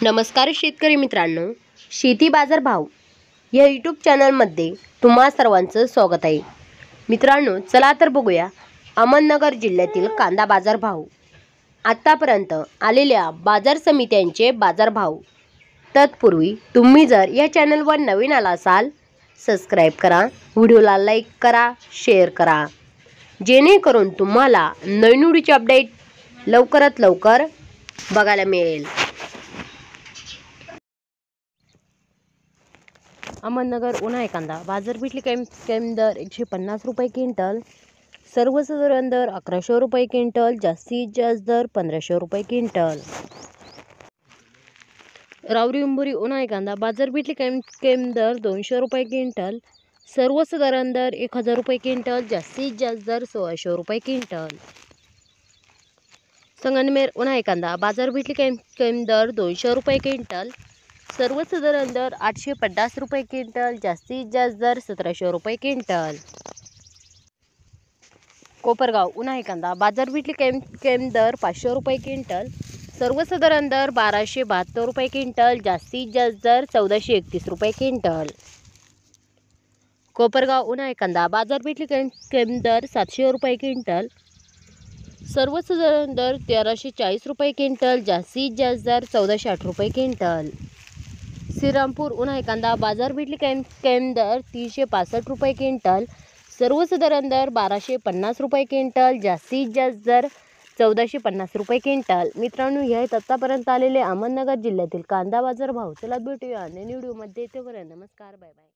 नमस्कार शेतकरी मित्रांनो, शेती बाजार भाव या यूट्यूब चॅनलमध्ये तुम्हा सर्वांचं स्वागत आहे। मित्रांनो, चला तर बघूया अहमदनगर जिल्ह्यातील कांदा बाजार भाव, आतापर्यंत आलेल्या बाजार समित्यांचे बाजार भाव। तत्पूर्वी तुम्ही जर या चॅनलवर नवीन आला असाल, सबस्क्राइब करा, व्हिडिओला लाईक करा, शेअर करा, जेणेकरून तुम्हाला नवीन व्हिडिओचे अपडेट लवकरात लवकर बघायला मिळेल। अहमदनगर उन्हाळी कांदा बाजारपेठली कमी दर 150 रुपये क्विंटल, सर्वसाधारण दर 1100 रुपये क्विंटल, जास्तीत जास्त दर 1500 रुपये क्विंटल। रावरी उंबुरी उन्हाळी कांदा बाजारपेठली कमी दर 200 रुपये क्विंटल, सर्वसाधारण दर 1000 रुपये क्विंटल, जास्तीत जास्त दर 1600 रुपये क्विंटल। संगमनेर उन्हाळी कांदा बाजारपेठली कमी दर 200 रुपये क्विंटल, सर्वसाधारण दर 850 रुपये क्विंटल, जास्तीत जास्त दर 1700 रुपये क्विंटल। कोपरगाव उन्हाळी कांदा बाजारपेठली कमी दर 500 रुपये क्विंटल, सर्वसाधारण दर 1272 रुपये क्विंटल, जास्तीत जास्त दर 1431 रुपये क्विंटल। कोपरगाव उन्हाळी कांदा बाजारपेठली कमी दर 700 रुपये क्विंटल, सर्वसाधारण दर 1340 रुपये क्विंटल, जास्तीत जास्त दर 1408 रुपये क्विंटल। श्रीरामपूर उन्हाळी कांदा बाजारपेठली कमी दर 365 रुपये क्विंटल, सर्वसाधारण दर 1250 रुपये क्विंटल, जास्तीत जास्त दर 1450 रुपये क्विंटल। मित्रांनो, हे आहेत आतापर्यंत आलेले अहमदनगर जिल्ह्यातील कांदा बाजार भाव। चला भेटूया नवीन व्हिडिओमध्ये, तोपर्यंत नमस्कार, बाय बाय।